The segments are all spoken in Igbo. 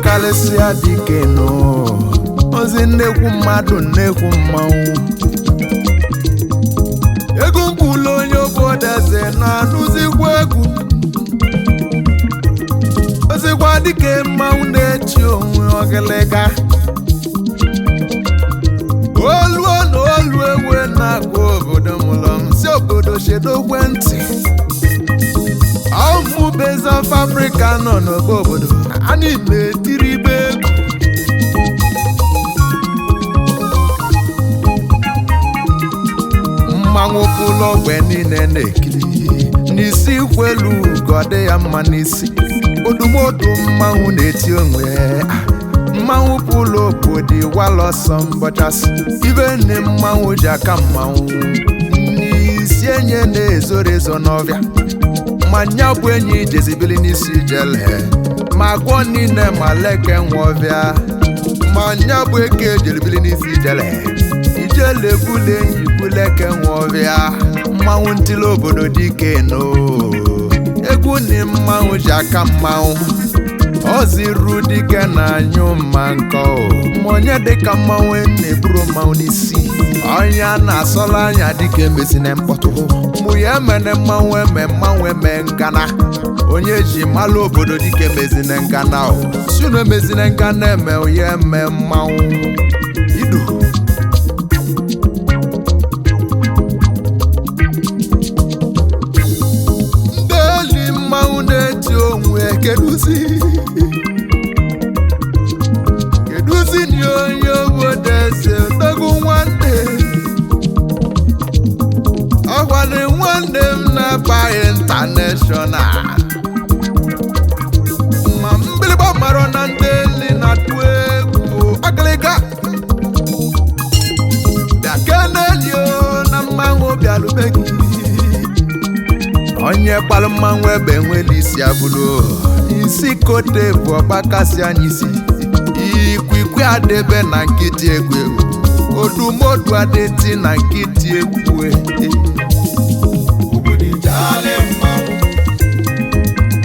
Kalisia dike no ozi nnekwu mmadụ nnekwu mmanwụ ego mkpụlụ onye obodo eze na-anụzikwa egwu ozikwa dike mmanwụ na-echi onwe ọgịlịga oluo na olu ewe na-agwa obodo mụlọ m si obodo shedokwe ntị ụmụ Base of Africa nọ n'obodo obodo a na-ime tiribe mmanwụ pụlụ ogbe niile na-ekiri n'isi kwelu ka ọ dị ya mma n'isi odumodu mmanwụ na-eti onwe mmanwụ pụlụ obodo walọsọ mbọchasị ibe nne mmanwụ ji aka mmanwụ n'isi enye na-ezoro ezo n'ọbịa manya bụ enyi jezibili n'isi jele ma gwọ niile ma leke nwọbịa manya bụ eke jelibili n'isi jele ijele bule enyi buleke nwọbịa mmanwụ ntili obodo dike no egwu ni mmanwụ ji aka mmanwụ oziru dike na anyụ mma nkọ onye dịka mmanwụ na-eburu mmanwụ n'isi onye na-asọla anya dike mezine mkpọtụ mụ ya emene mmanwụ eme mmanwụ eme ngana onye ji malụ obodo dike mezine ngana sunu emezine ngana eme onye eme mmanwụ idu ndị eli mmanwụ na-eti onwe keduzi ni onye obodo eze dogu nwanne ọgwani nwanne m na-abaghị international ma mbilịgba mara na ndị eli na-atụ egwu agịlịga bịa kenelio na mmanwụ bịalube gị onye kpalụ mmanwụ ebe nwere isi abụlụ isi kote bụ ọgbakasị anyị isi ikwe adebe na nkịtị egwu odumodu adeti na nkịtị egwu obodo jale mmanwụ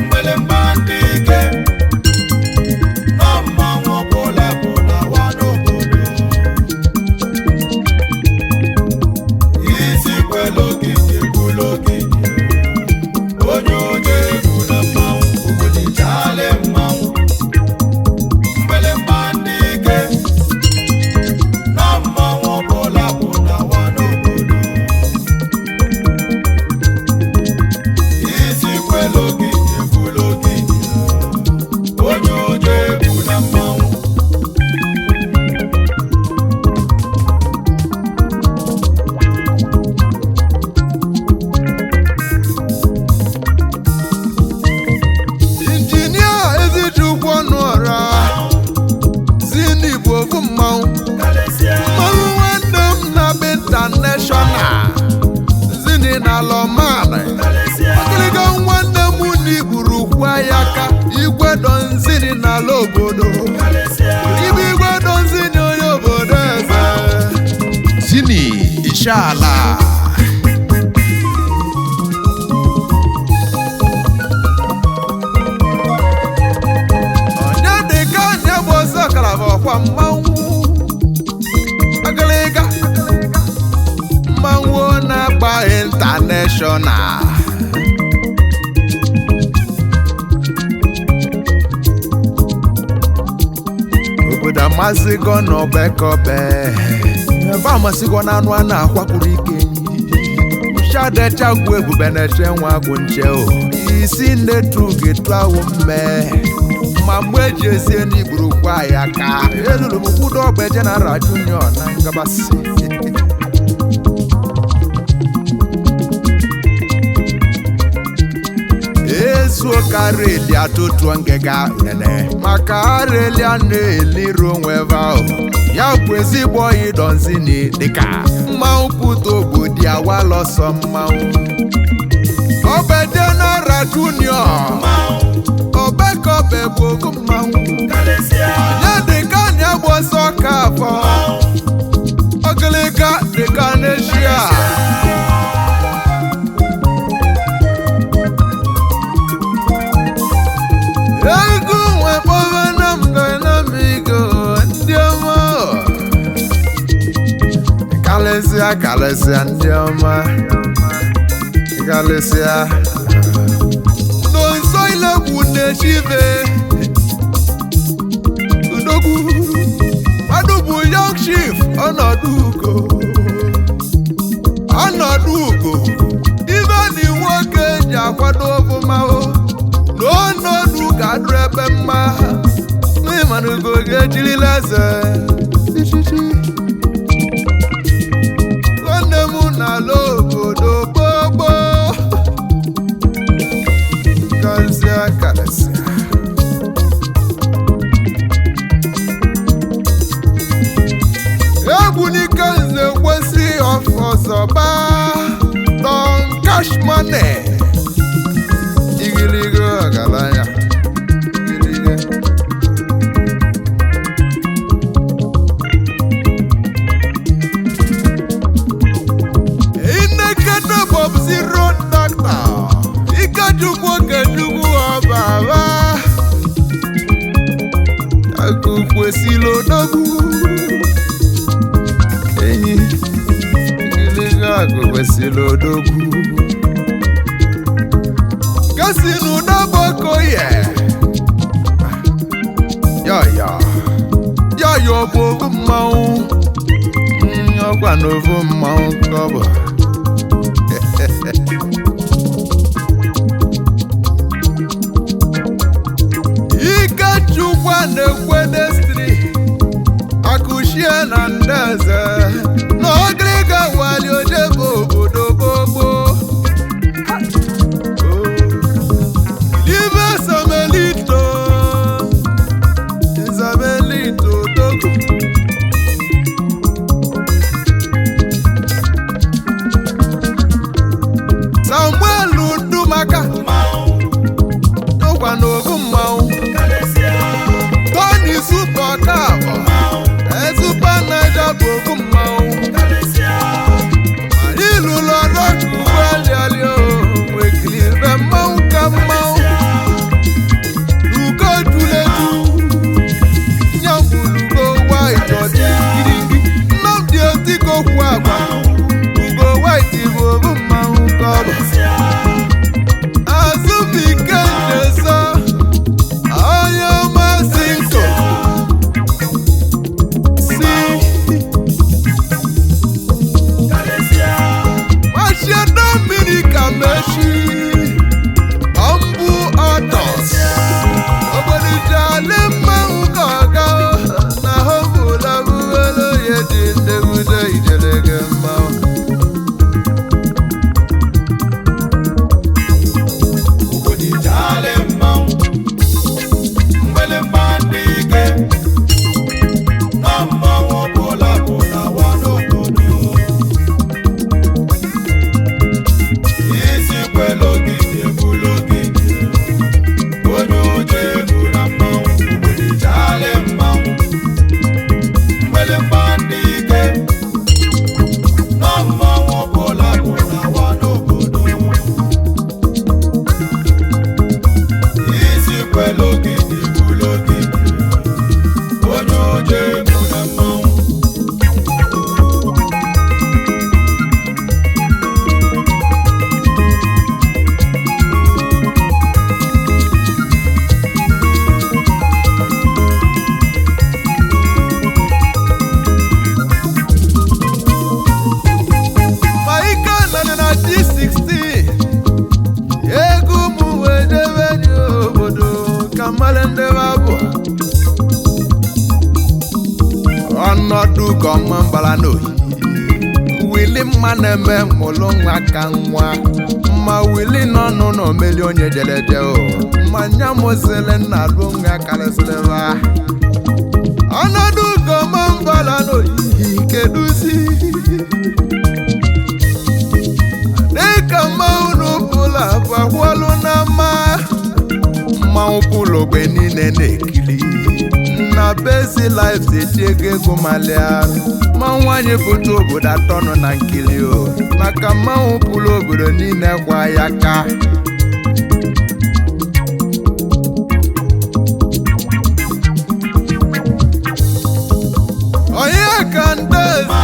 mgbele mbandị ike na mmanwụ ọbụla bụ na wa n'obodo isi kwelu ogige egbulu ogige onye oje egwu na mmanwụ obodo jale mmanwụ Ezichukwu Onuorah Donzinny bụ ofu mmanwụ nwanne m na be international Donzinny na lọman ọgịlịga nwanne m n'iburu kwa ya aka igwe Donzinny na n'ala obodo ibe igwe Donzinny onye obodo eze Zini Ishala onye dịka onye bụ ọzọ kalaba ọkwa mmanwụ agịlịga mmanwụ na-agba international obodo amasịgo n'ọbekobe ebe amasịgo na anụ a na-akwapụrụ ike shadechagwu ebube na-eche nwa agwụ nche o isi nnetu ga-etu awụ mme ma mgbe eji ezie n'igburu kwa ya ka elulu m kwudo ọgba General Junior na ngabasị ezuokareli atụtụ ngega nene maka areli a na-eliru onwe ebe ahụ ya bụ ezigbo oyi Donzinny dịka mmanwụ pụta ogbodi awalọsọ mmanwụ ọgba General Junior obekobe bụ ogu mmanwụ onye dịka anya gba ọsọ ka afọ ogiliga dịka n'eshia ego nwe kpọba na mdinamigo ndị ọma kalịsịa ndị ọma kalịsịa nso ilegwu na-echive udogwu mmadụ bụ young chief ọnọdụ ugo ibe dị nwoke ji akwado ọfụma n'ọnọdụ ga-adụrụ ebe mma n'ịmanugo ga-ejirila eze nwanne m n'ala obodo gbogbo kalịsịa egbunike nze kwesị ọzọba don cash money igiligo ọgaranya inekede Bob Zero Doctor Ikechukwu Okechukwu ọbaba akụkwesịrị odogwu enyi igiligo akụkwesịrị odogwu kasi n'udabokoye yọyọ bụ ovu mmanwụ ọkwa n'ovu mmanwụ kọbọ Ikechukwu na-ekwe destri akụchie na ndeze na ogiriga wali ojebe obodo gbogbo Isabelito dogo Samuel Udumaka n'ọkwa n'ogu mmanwụ Tony Super Cabo Super Niger bụ ogu mmanwụ ilu lọrọ kwaliali o nwekili ibe mmanwụ ka mmanwụ Ugojuleju nyambulugo white ọdịgiri Nnamdi Otikokwu agwa Ugo white bụ obu mmanwụ kọbọ Azụbike Nyeso ọnọdụ gọma mbala n'oyi wili mma na-eme mụlụ nwa ka nwa ma wili n'ọnụ na omeli onye jelede o ma nya mụsịrị nna alụ nwa karịsịrịba ọnọdụ gọma mbala n'oyi keduzi dịka mmanwụ n'ụpụla bakwalụ na mmanwụ pụlụ ogbe niile na-ekiri na Bazelives etiego ego maliarụ mmanwụ anyị foto obodo atọ nọ na nkiri o maka mmanwụ pụlụ obodo niile kwa ya ka onye ka ndeze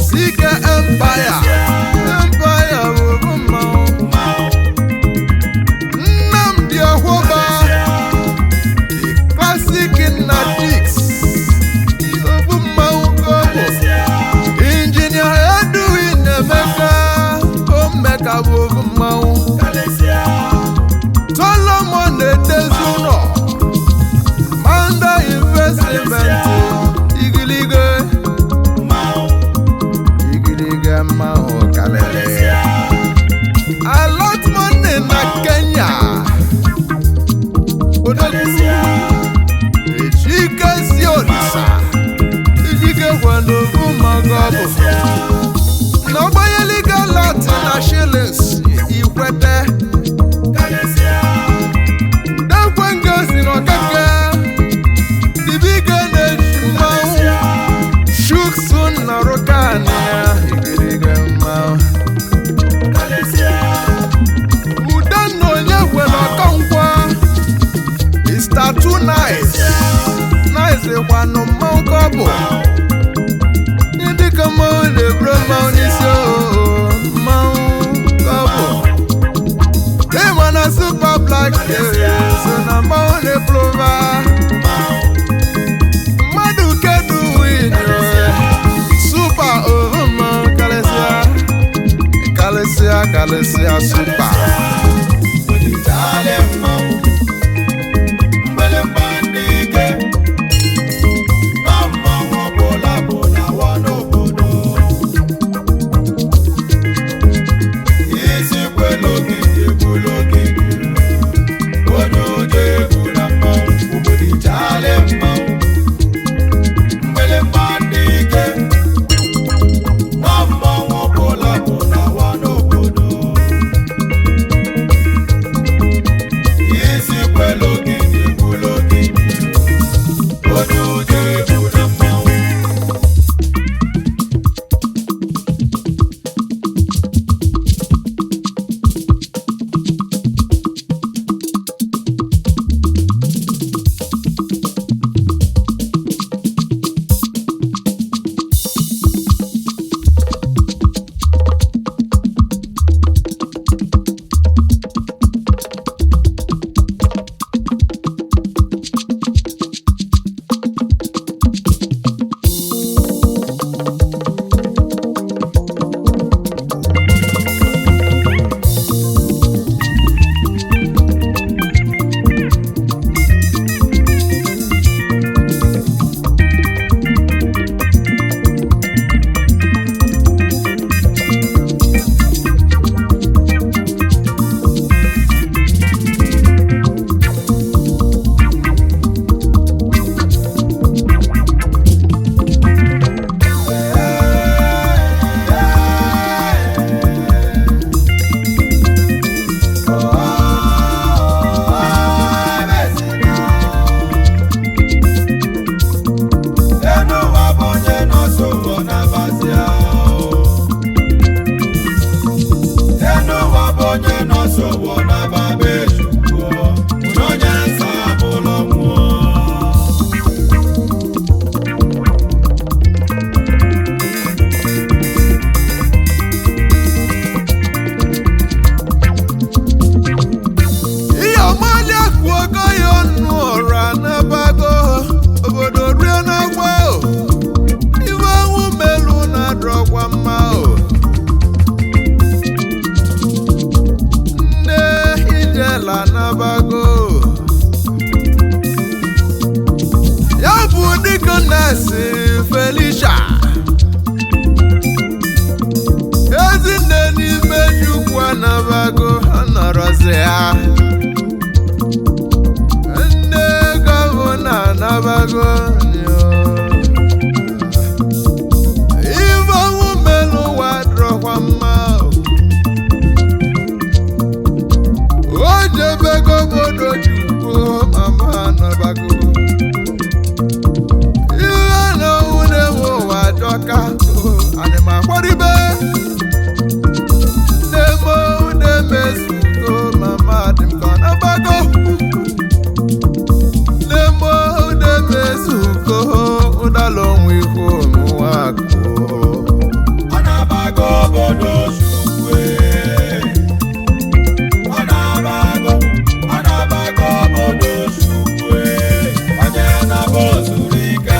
sike empire bụ mmanwụ Nnamdi Ọhụba na Dix obu mmanwụ gobo injinia Edwin Emeka Omeka bụ obu mmanwụ Solomon Edezuno Manda Investment igilige mmanwụ kalele allotment na Kenya Ijike Magobo n'ọgbanyeli galati na shillings ikwete dekwe ngozi n'ọkeke dibiga na-eji mmanwụ shuksun na rukani ya igirige mmanwụ udenna onye kwere ọkọnkwa Mr. Too Nice kwanụ mmanwụ kọbụ dịka mmanwụ na-eburu mmanwụ n'isi mmanwụ kọbụ ịma na super black so na mmanwụ na-eprova mmadụ kedu win super mmanwụ karịsịa super Deaconess Felicia Ezinne n'ime Chukwu anabago anọrọzi ya Nne Gọvanọ anabago Ife ọmụmelu ụwa dịrọkwa mma o jebego obodo Chukwu mama anabago ihe na nwunye m ụwa dọka anịma kwaribe Nemezuko mama dị m ka ọ nabago Nemezuko ụdala onwe ihu ụmụnwa akụ ọ nabago obodo Chukwu ọ nabago obodo Chukwu onye na-abụ zuru ike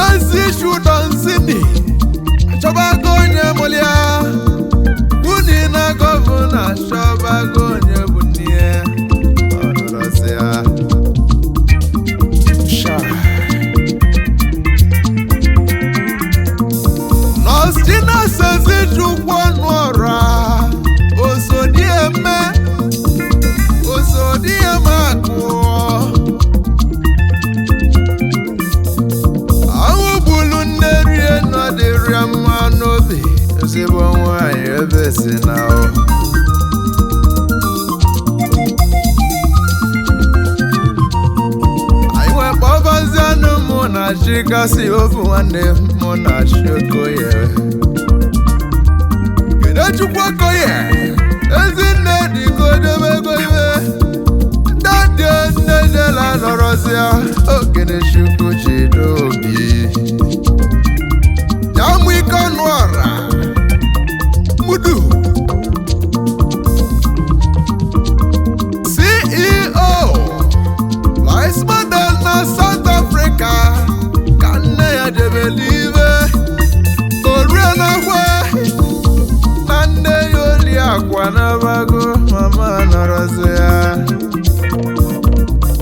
Ezichukwu Donzinny achọbago onye mụlịa Uni na Gọvanọ achọbago onye bụ nne ya ọ nọrọzi ya Nọstinus Ezichukwu Onuorah Osodieme akụ Nne rie nọdịrị mma n'obi ezigbo nwanyị ebe si na anyị wekpọbazianụ mụ na chi kasị ofu nwanne mụ na chi Okoye Kedechukwu Okoye Ezinne dịgodebego iwe ndadị nne jela nọrọzịa Okenechukwu Chidobi Jamwiko Onuorah Mudu CEO Vice Model na South Africa ka nne ya jebelive Orienakwa na nne ya oli akwa nabago mama nọrọzi ya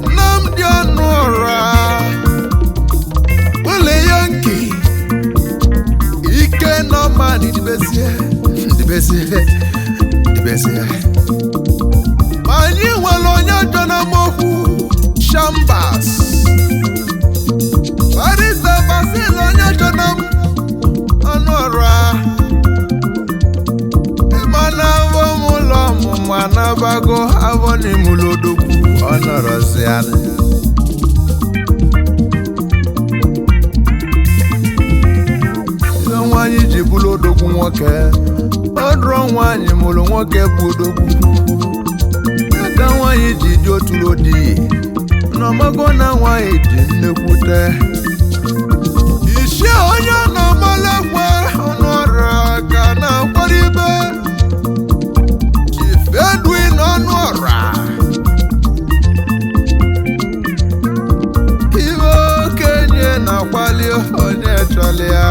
Nnamdi Onuorah Wole Yonki Ike Norman Dibezie Anyị nwere onye ọjọọ na mokwu Shambas Barista Bazelives onye ọjọọ na Onuorah Ịmana avọ mụlọ ọmụmụ anabago avọ n'imulodogwu ọ nọrọzi ya Nwaanyị ji bụrụ odogwu nwoke ọdụrụ nwaanyị mụrụ nwoke bụ odogwu aka nwaanyị ji dị oturo dị n'ọmago na nwaanyị ji nnekwute ichie onye nọmalekwe Onuorah ka na-akwaribe Chief Edwin Onuorah iwe okenye na-akwali onye chọrọ ya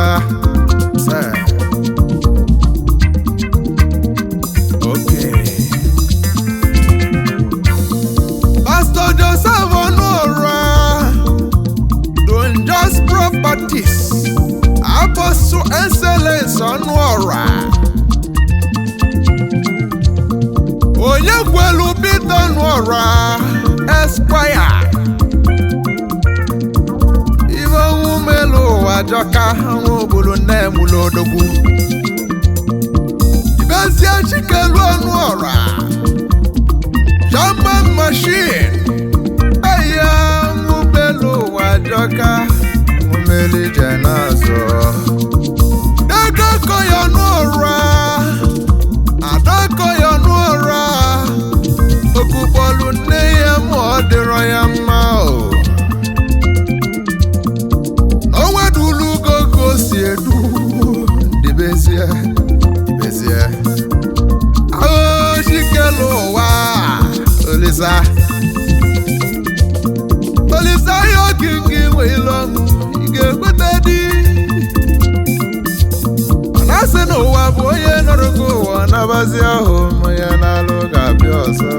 Pastor Joseph Onuorah Donjust Properties Apostle Excellence Onuorah onye kwelu Peter Onuorah Esquire ibe nwumelu ụwa jọka nwa obodo nne mụlụ odogwu Ibezie Chikelu Onuorah German machine eya nwumelu ụwa jọka nwumeli jenazọ Adokoye Onuorah Adokoye Onuorah okupolu nne ya ma ọ dịrọ ya mma si edu Dibezie Chikelu ụwa Olisa yo kingi nwe ilọṅụ ị ga-ekweta di onye nọrọ ụwa nabazi ahụ onye na-alụ ga-abịa ọzọ